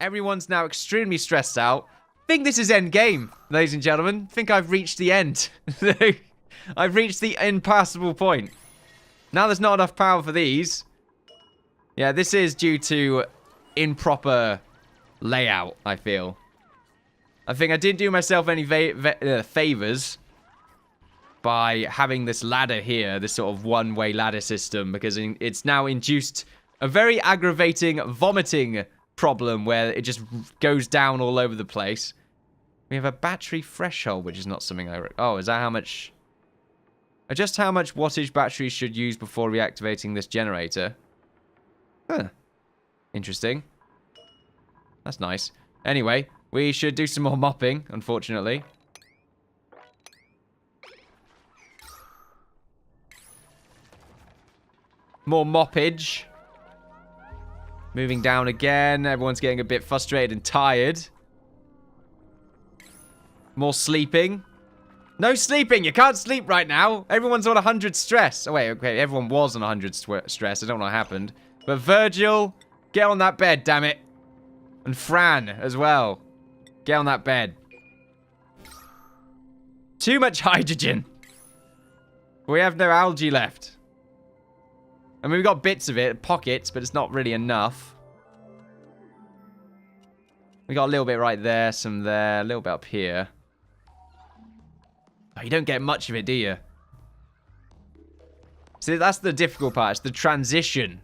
Everyone's now extremely stressed out. Think this is end game, ladies and gentlemen. Think I've reached the end. I've reached the impassable point. Now there's not enough power for these. Yeah, this is due to improper layout, I feel. I think I didn't do myself any favors by having this ladder here, this sort of one-way ladder system, because it's now induced a very aggravating vomiting problem where it just goes down all over the place. We have a battery threshold, which is not something I... Oh, is that how much... Just how much wattage batteries should use before reactivating this generator? Huh. Interesting. That's nice. Anyway, we should do some more mopping, unfortunately. More moppage. Moving down again. Everyone's getting a bit frustrated and tired. More sleeping. No sleeping! You can't sleep right now! Everyone's on 100 stress. Oh, wait, okay, everyone was on 100 stress. I don't know what happened. But Virgil, get on that bed, damn it. And Fran, as well. Get on that bed. Too much hydrogen. We have no algae left. I mean, we've got bits of it, pockets, but it's not really enough. We got a little bit right there, some there, a little bit up here. Oh, you don't get much of it, do you? See, that's the difficult part. It's the transition.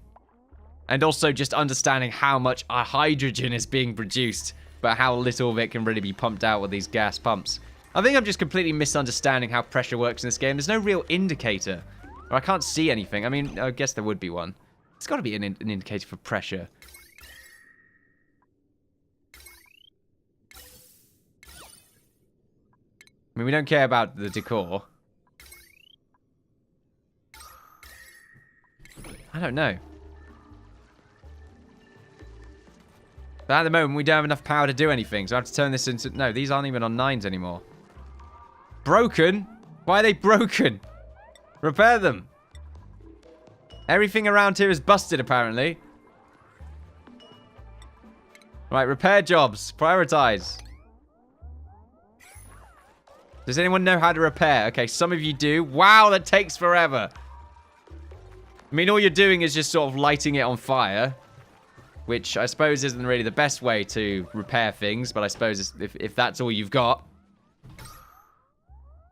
And also just understanding how much hydrogen is being produced, but how little of it can really be pumped out with these gas pumps. I think I'm just completely misunderstanding how pressure works in this game. There's no real indicator. Or I can't see anything. I mean, I guess there would be one. It's got to be an indicator for pressure. I mean, we don't care about the decor. I don't know. But at the moment, we don't have enough power to do anything, so I have to turn this into... No, these aren't even on 9s anymore. Broken? Why are they broken? Repair them. Everything around here is busted, apparently. Right, repair jobs. Prioritize. Does anyone know how to repair? Okay, some of you do. Wow, that takes forever. I mean, all you're doing is just sort of lighting it on fire. Which I suppose isn't really the best way to repair things. But I suppose if that's all you've got.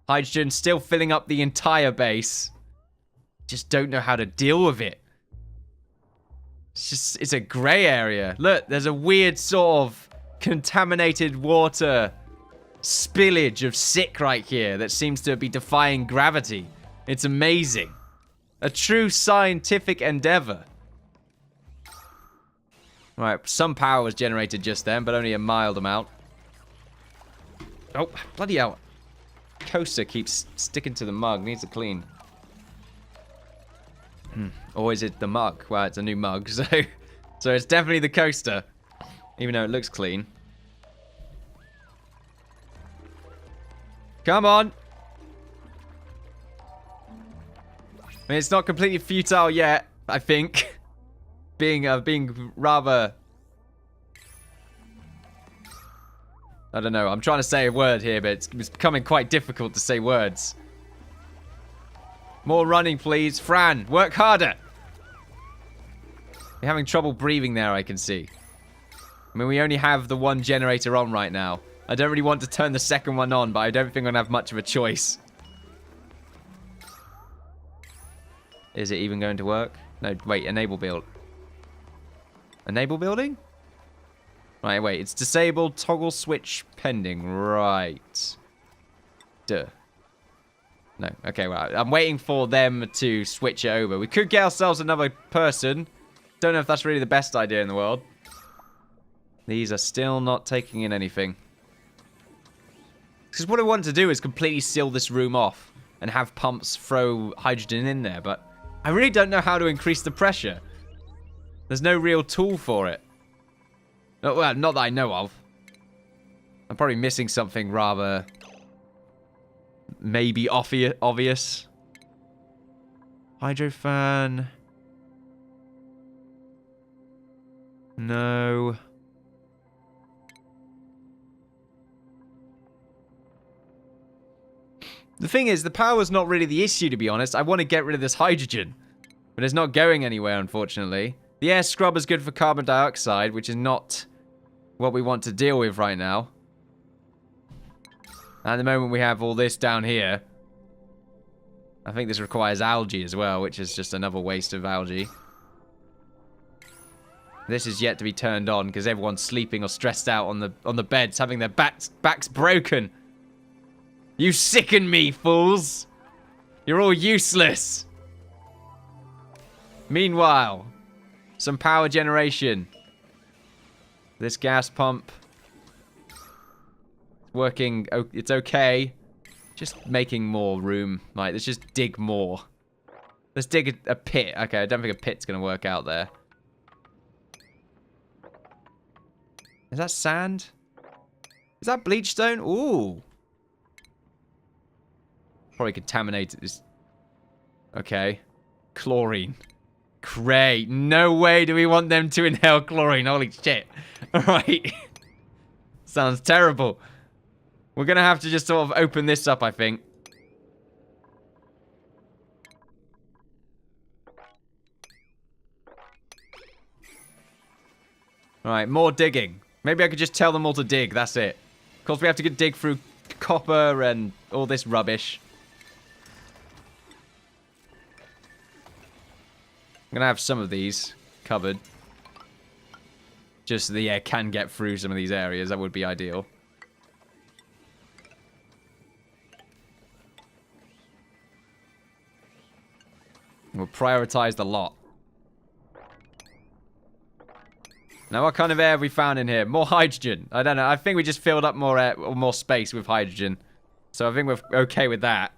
Hydrogen still filling up the entire base. Just don't know how to deal with it. It's a grey area. Look, there's a weird sort of contaminated water spillage of sick right here that seems to be defying gravity. It's amazing. A true scientific endeavor. Right, some power was generated just then, but only a mild amount. Oh, bloody hell. Coaster keeps sticking to the mug. Needs a clean. Or is it the mug? Well, it's a new mug, so it's definitely the coaster. Even though it looks clean. Come on. I mean, it's not completely futile yet, I think. Being rather... I don't know. I'm trying to say a word here, but it's becoming quite difficult to say words. More running, please. Fran, work harder. You're having trouble breathing there, I can see. I mean, we only have the one generator on right now. I don't really want to turn the second one on, but I don't think I'm going to have much of a choice. Is it even going to work? No, wait, enable build. Enable building? Right, wait, it's disabled, toggle switch pending. Right. Duh. No, okay, well, I'm waiting for them to switch it over. We could get ourselves another person. Don't know if that's really the best idea in the world. These are still not taking in anything. Because what I want to do is completely seal this room off and have pumps throw hydrogen in there, but I really don't know how to increase the pressure. There's no real tool for it. Well, not that I know of. I'm probably missing something rather maybe obvious. Hydro fan. No. The thing is, the power's not really the issue, to be honest. I want to get rid of this hydrogen. But it's not going anywhere, unfortunately. The air scrubber's good for carbon dioxide, which is not what we want to deal with right now. At the moment, we have all this down here. I think this requires algae as well, which is just another waste of algae. This is yet to be turned on because everyone's sleeping or stressed out on the beds, having their backs broken. You sicken me, fools! You're all useless! Meanwhile, some power generation. This gas pump working. Oh, it's okay. Just making more room. Like, let's just dig more. Let's dig a pit. Okay, I don't think a pit's gonna work out there. Is that sand? Is that bleach stone? Ooh. Probably contaminated this. Okay. Chlorine. Great. No way do we want them to inhale chlorine. Holy shit. Alright. Sounds terrible. We're gonna have to just sort of open this up, I think. Alright, more digging. Maybe I could just tell them all to dig, that's it. Of course, we have to dig through copper and all this rubbish. I'm gonna have some of these covered. Just so the air can get through some of these areas, that would be ideal. We'll prioritize the lot. Now, what kind of air have we found in here? More hydrogen. I don't know. I think we just filled up more air, or more space with hydrogen. So I think we're okay with that.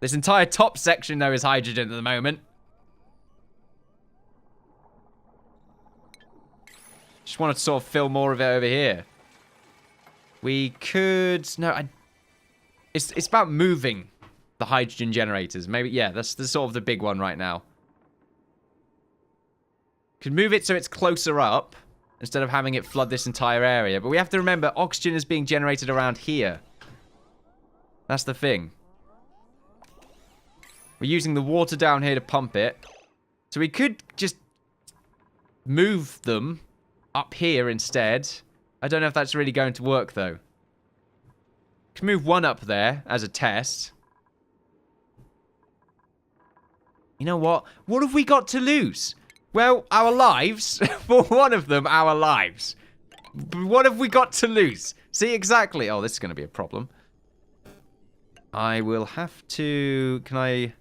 This entire top section, though, is hydrogen at the moment. Just want to sort of fill more of it over here. We could... No, it's about moving the hydrogen generators. Maybe, yeah, that's sort of the big one right now. Could move it so it's closer up instead of having it flood this entire area. But we have to remember, oxygen is being generated around here. That's the thing. We're using the water down here to pump it. So we could just move them up here instead. I don't know if that's really going to work, though. Can move one up there as a test. You know what? What have we got to lose? Well, our lives. For one of them, our lives. But what have we got to lose? See, exactly. Oh, this is going to be a problem. I will have to... Can I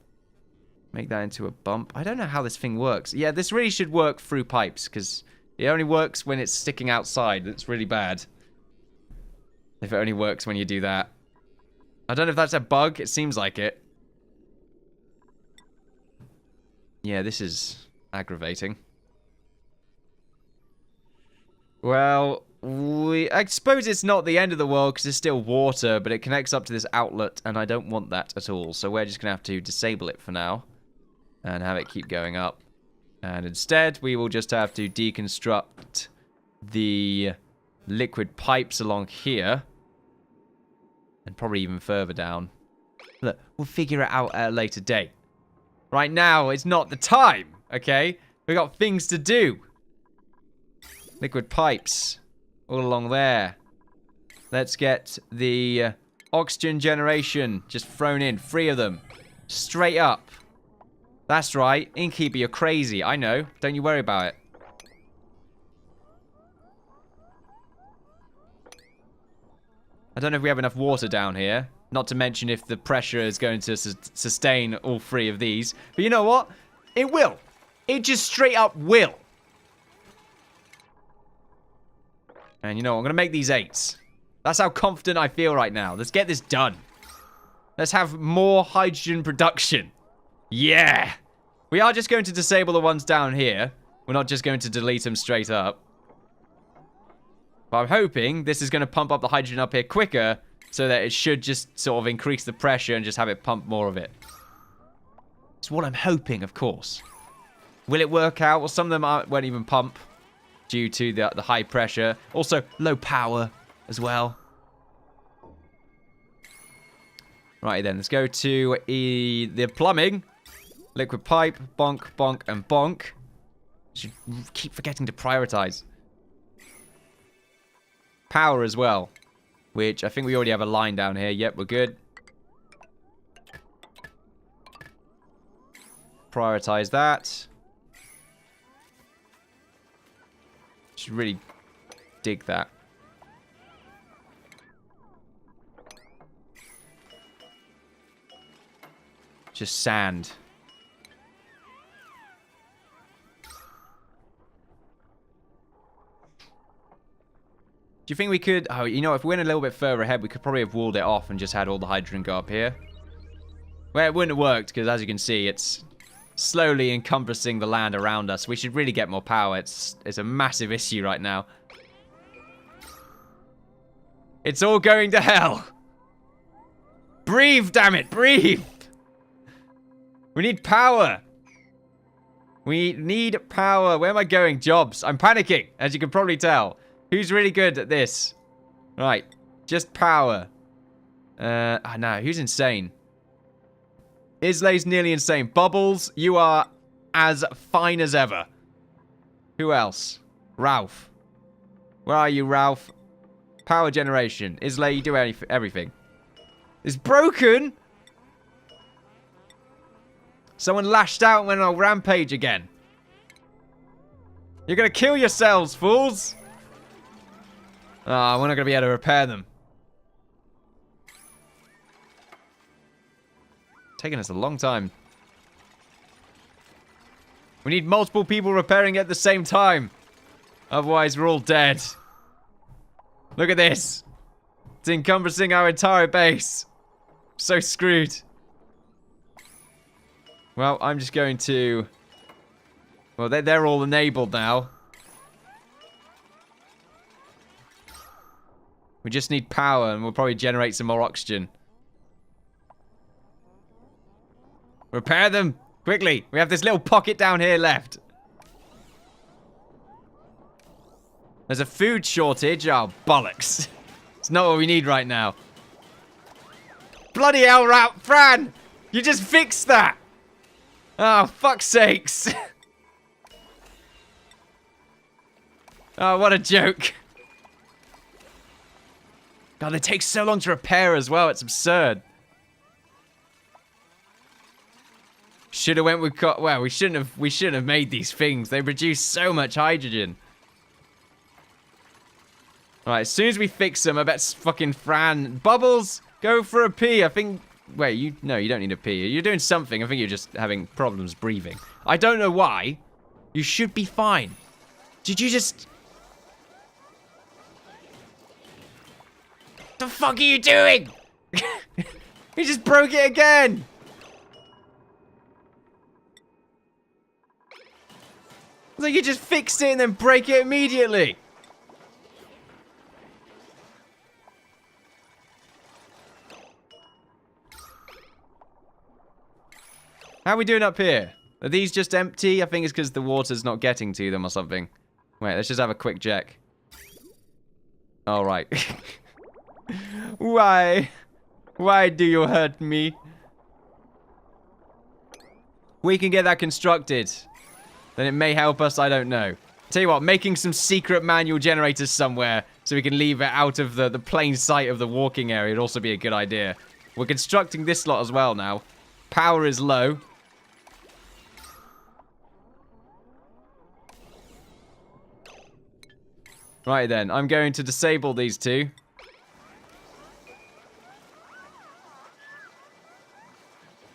make that into a bump? I don't know how this thing works. Yeah, this really should work through pipes, because it only works when it's sticking outside. It's really bad. If it only works when you do that. I don't know if that's a bug. It seems like it. Yeah, this is aggravating. Well, I suppose it's not the end of the world because it's still water, but it connects up to this outlet, and I don't want that at all. So we're just going to have to disable it for now and have it keep going up. And instead, we will just have to deconstruct the liquid pipes along here and probably even further down. Look, we'll figure it out at a later date. Right now, it's not the time, okay? We got things to do. Liquid pipes all along there. Let's get the oxygen generation just thrown in. 3 of them. Straight up. That's right. Innkeeper, you're crazy. I know. Don't you worry about it. I don't know if we have enough water down here. Not to mention if the pressure is going to sustain all 3 of these. But you know what? It will. It just straight up will. And you know what? I'm going to make these 8s. That's how confident I feel right now. Let's get this done. Let's have more hydrogen production. Yeah. We are just going to disable the ones down here. We're not just going to delete them straight up. But I'm hoping this is going to pump up the hydrogen up here quicker, so that it should just sort of increase the pressure and just have it pump more of it. It's what I'm hoping, of course. Will it work out? Well, some of them won't even pump due to the high pressure. Also, low power as well. Right then, let's go to the plumbing. Liquid pipe, bonk, bonk, and bonk. Should keep forgetting to prioritize. Power as well, which I think we already have a line down here. Yep, we're good. Prioritize that. Should really dig that. Just sand. Do you think we could... Oh, you know, if we went a little bit further ahead, we could probably have walled it off and just had all the hydrogen go up here. Well, it wouldn't have worked, because as you can see, it's slowly encompassing the land around us. We should really get more power. It's a massive issue right now. It's all going to hell. Breathe, damn it, breathe. We need power. We need power. Where am I going? Jobs. I'm panicking, as you can probably tell. Who's really good at this? Right. Just power. No. Who's insane? Islay's nearly insane. Bubbles, you are as fine as ever. Who else? Ralph. Where are you, Ralph? Power generation. Islay, you do everything. It's broken! Someone lashed out and went on a rampage again. You're gonna kill yourselves, fools! Ah, we're not gonna be able to repair them. Taking us a long time. We need multiple people repairing at the same time. Otherwise, we're all dead. Look at this. It's encompassing our entire base. So screwed. Well, I'm just going to... Well, they're all enabled now. We just need power, and we'll probably generate some more oxygen. Repair them! Quickly! We have this little pocket down here left. There's a food shortage. Oh, bollocks. It's not what we need right now. Bloody hell, Fran! You just fixed that! Oh, fuck's sakes. Oh, what a joke. God, they take so long to repair as well. It's absurd. Should have went with... Well, we shouldn't have made these things. They produce so much hydrogen. Alright, as soon as we fix them, I bet fucking Fran... Bubbles, go for a pee. I think... Wait, no, you don't need a pee. You're doing something. I think you're just having problems breathing. I don't know why. You should be fine. Did you just... The fuck are you doing? You just broke it again. It's like you just fixed it and then break it immediately. How are we doing up here? Are these just empty? I think it's because the water's not getting to them or something. Wait, let's just have a quick check. All right. Why? Why do you hurt me? We can get that constructed. Then it may help us, I don't know. Tell you what, making some secret manual generators somewhere so we can leave it out of the plain sight of the walking area would also be a good idea. We're constructing this lot as well now. Power is low. Right then, I'm going to disable these two.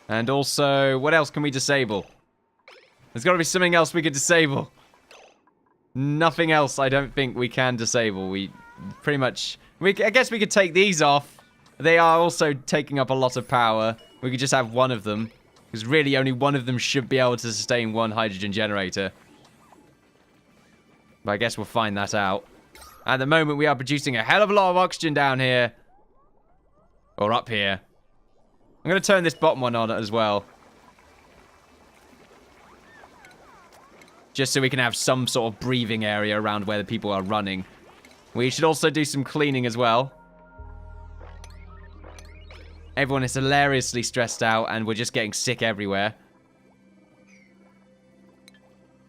And also, what else can we disable? There's got to be something else we could disable. Nothing else I don't think we can disable. We pretty much... I guess we could take these off. They are also taking up a lot of power. We could just have one of them. Because really only one of them should be able to sustain one hydrogen generator. But I guess we'll find that out. At the moment, we are producing a hell of a lot of oxygen down here. Or up here. I'm going to turn this bottom one on as well. Just so we can have some sort of breathing area around where the people are running. We should also do some cleaning as well. Everyone is hilariously stressed out, and we're just getting sick everywhere.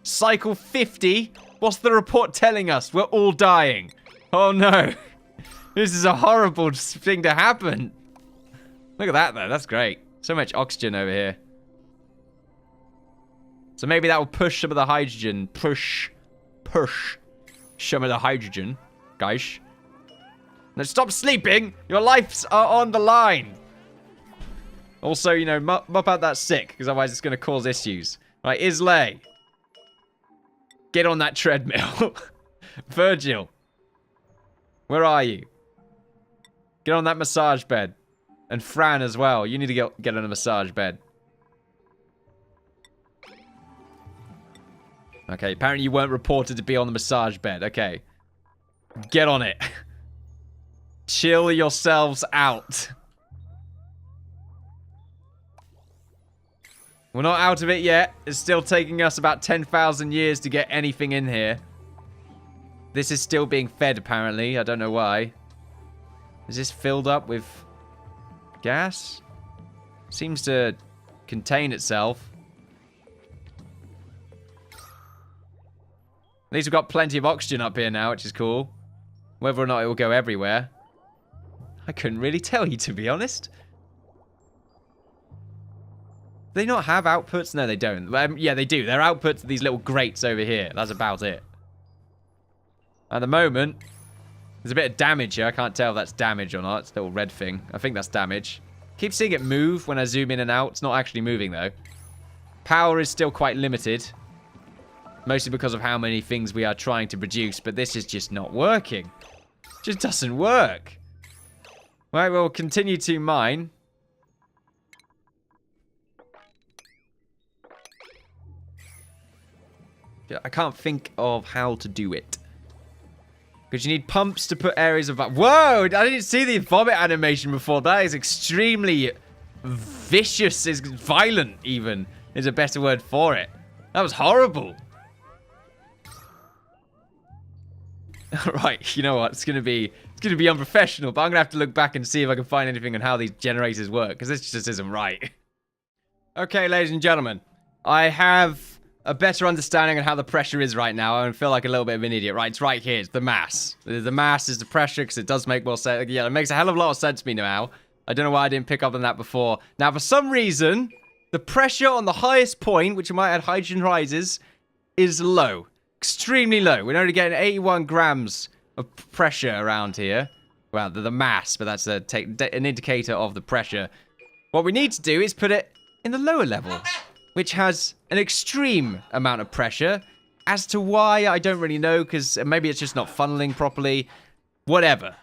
Cycle 50? What's the report telling us? We're all dying. Oh no. This is a horrible thing to happen. Look at that though, that's great. So much oxygen over here. So maybe that will push some of the hydrogen. Push some of the hydrogen, guys. Now stop sleeping. Your lives are on the line. Also, you know, mop out that sick, because otherwise it's going to cause issues. Right, Islay. Get on that treadmill. Virgil. Where are you? Get on that massage bed. And Fran as well. You need to get on a massage bed. Okay, apparently you weren't reported to be on the massage bed. Okay. Get on it. Chill yourselves out. We're not out of it yet. It's still taking us about 10,000 years to get anything in here. This is still being fed, apparently. I don't know why. Is this filled up with gas? Seems to contain itself. At least we've got plenty of oxygen up here now, which is cool. Whether or not it will go everywhere, I couldn't really tell you, to be honest. Do they not have outputs? No, they don't. Yeah, they do. Their outputs are these little grates over here. That's about it. At the moment, there's a bit of damage here. I can't tell if that's damage or not. It's a little red thing. I think that's damage. Keep seeing it move when I zoom in and out. It's not actually moving, though. Power is still quite limited. Mostly because of how many things we are trying to produce. But this is just not working. It just doesn't work. Right, we'll continue to mine. I can't think of how to do it. Because you need pumps to put areas of... Whoa! I didn't see the vomit animation before. That is extremely vicious. Is violent, even. Is a better word for it. That was horrible. Right, you know what? It's gonna be unprofessional, but I'm gonna have to look back and see if I can find anything on how these generators work, because this just isn't right. Okay, ladies and gentlemen. I have a better understanding on how the pressure is right now. I feel like a little bit of an idiot. Right, it's right here. It's the mass. The mass is the pressure, because it does make more sense. Yeah, it makes a hell of a lot of sense to me now. I don't know why I didn't pick up on that before. Now, for some reason, the pressure on the highest point, which might add hydrogen rises, is low. Extremely low. We're only getting 81 grams of pressure around here. Well, the mass, but that's an indicator of the pressure. What we need to do is put it in the lower level, which has an extreme amount of pressure. As to why, I don't really know, because maybe it's just not funneling properly. Whatever.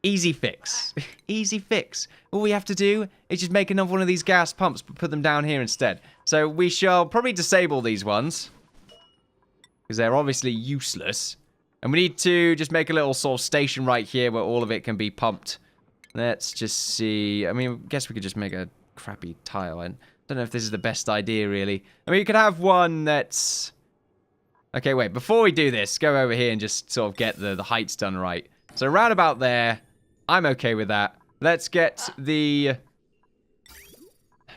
Easy fix. Easy fix. All we have to do is just make another one of these gas pumps, but put them down here instead. So we shall probably disable these ones, because they're obviously useless. And we need to just make a little sort of station right here where all of it can be pumped. Let's just see. I mean, I guess we could just make a crappy tile. I don't know if this is the best idea, really. I mean, you could have one that's... Okay, wait. Before we do this, go over here and just sort of get the heights done right. So around about there, I'm okay with that. Let's get the...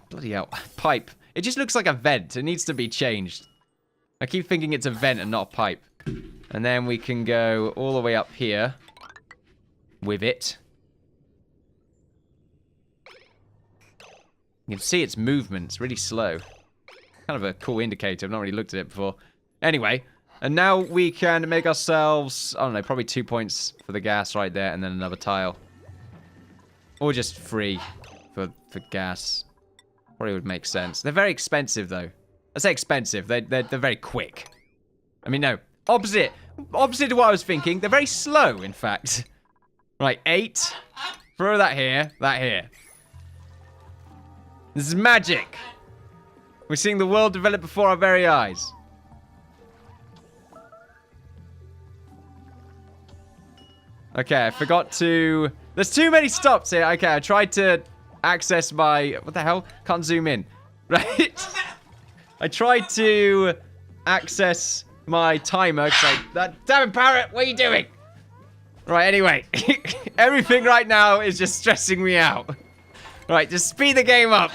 Bloody hell. Pipe. It just looks like a vent. It needs to be changed. I keep thinking it's a vent and not a pipe. And then we can go all the way up here with it. You can see its movement. It's really slow. Kind of a cool indicator. I've not really looked at it before. Anyway, and now we can make ourselves, I don't know, probably 2 points for the gas right there, and then another tile. Or just free for gas. Probably would make sense. They're very expensive, though. I say expensive. They're very quick. I mean, no. Opposite to what I was thinking. They're very slow, in fact. Right, 8. Throw that here. That here. This is magic. We're seeing the world develop before our very eyes. Okay, I forgot to... There's too many stops here. Okay, I tried to access my... What the hell? Can't zoom in. Right? I tried to access my timer. Damn it, Parrot! What are you doing? Right, anyway. Everything right now is just stressing me out. Right, just speed the game up.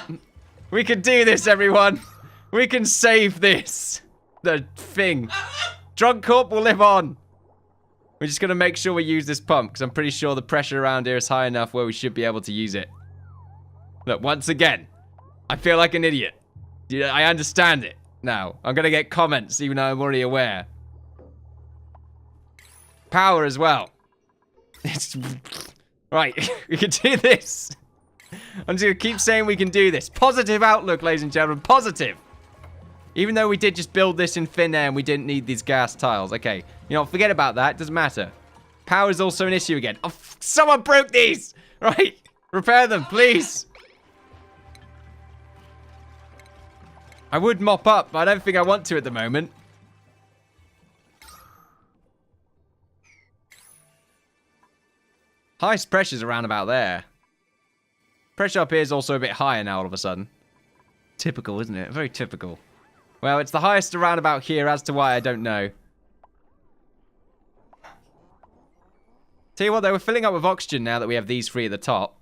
We can do this, everyone. We can save this. The thing. Drunk-Corp will live on. We're just going to make sure we use this pump, because I'm pretty sure the pressure around here is high enough where we should be able to use it. Look, once again, I feel like an idiot. I understand it now. I'm going to get comments, even though I'm already aware. Power as well. It's... Right, we can do this. I'm just going to keep saying we can do this. Positive outlook, ladies and gentlemen. Positive. Even though we did just build this in thin air and we didn't need these gas tiles. Okay, you know, forget about that. It doesn't matter. Power is also an issue again. Oh, someone broke these. Right, repair them, please. I would mop up, but I don't think I want to at the moment. Highest pressure's around about there. Pressure up here is also a bit higher now all of a sudden. Typical, isn't it? Very typical. Well, it's the highest around about here. As to why, I don't know. Tell you what, though, we're filling up with oxygen now that we have these three at the top.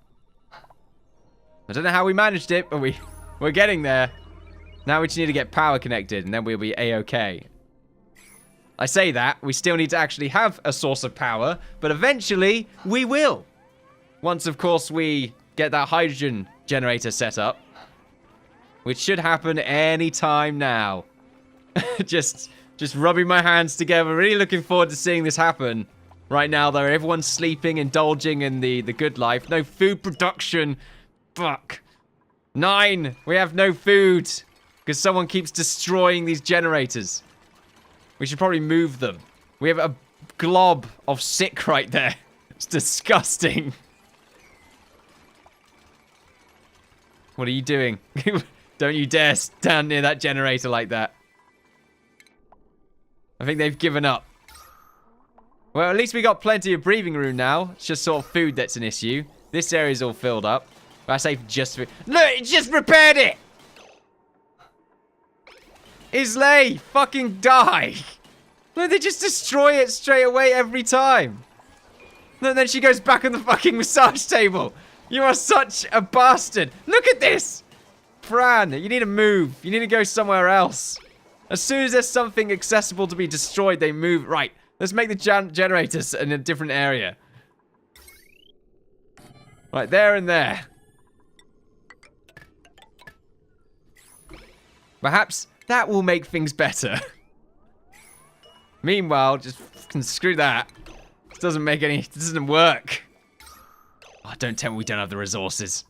I don't know how we managed it, but we're getting there. Now we just need to get power connected, and then we'll be A-okay. I say that, we still need to actually have a source of power, but eventually, we will. Once, of course, we get that hydrogen generator set up. Which should happen any time now. just rubbing my hands together, really looking forward to seeing this happen. Right now, though, everyone's sleeping, indulging in the good life. No food production. Fuck. 9, we have no food. Because someone keeps destroying these generators. We should probably move them. We have a glob of sick right there. It's disgusting. What are you doing? Don't you dare stand near that generator like that. I think they've given up. Well, at least we got plenty of breathing room now. It's just sort of food that's an issue. This area's all filled up. I say just food. Look, it just repaired it! Islay, fucking die! Look, they just destroy it straight away every time. Look, then she goes back on the fucking massage table. You are such a bastard. Look at this! Fran, you need to move. You need to go somewhere else. As soon as there's something accessible to be destroyed, they move. Right, let's make the generators in a different area. Right, there and there. Perhaps that will make things better. Meanwhile, just fucking screw that. This doesn't make any... This doesn't work. Oh, don't tell me we don't have the resources.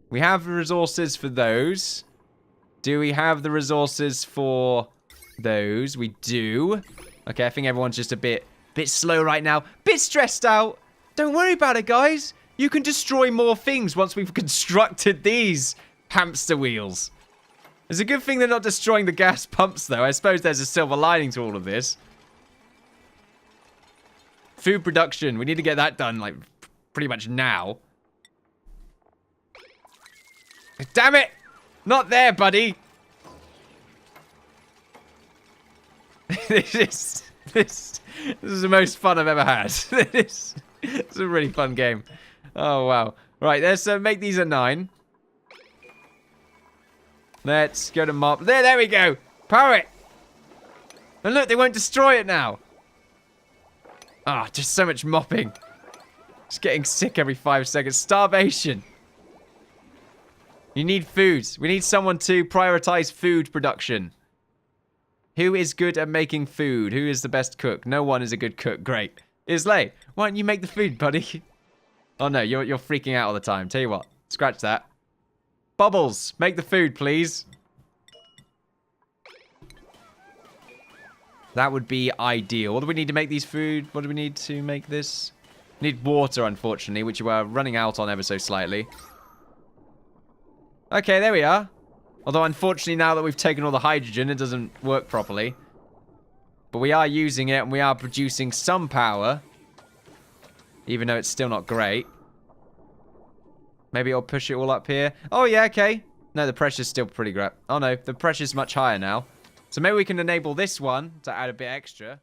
We have the resources for those. Do we have the resources for those? We do. Okay, I think everyone's just a bit slow right now. Bit stressed out. Don't worry about it, guys. You can destroy more things once we've constructed these hamster wheels. It's a good thing they're not destroying the gas pumps, though. I suppose there's a silver lining to all of this. Food production. We need to get that done, like, pretty much now. Damn it! Not there, buddy! This is the most fun I've ever had. This is a really fun game. Oh, wow. Right, let's make these a 9. Let's go to mop. There we go! Power it! And look, they won't destroy it now. Ah, oh, just so much mopping. Just getting sick every 5 seconds. Starvation. You need food. We need someone to prioritize food production. Who is good at making food? Who is the best cook? No one is a good cook. Great. Islay, why don't you make the food, buddy? Oh no, you're freaking out all the time. Tell you what, scratch that. Bubbles, make the food, please. That would be ideal. What do we need to make these food? What do we need to make this? We need water, unfortunately, which we're running out on ever so slightly. Okay, there we are. Although, unfortunately, now that we've taken all the hydrogen, it doesn't work properly. But we are using it, and we are producing some power. Even though it's still not great. Maybe I'll push it all up here. Oh, yeah, okay. No, the pressure's still pretty great. Oh, no, the pressure's much higher now. So maybe we can enable this one to add a bit extra.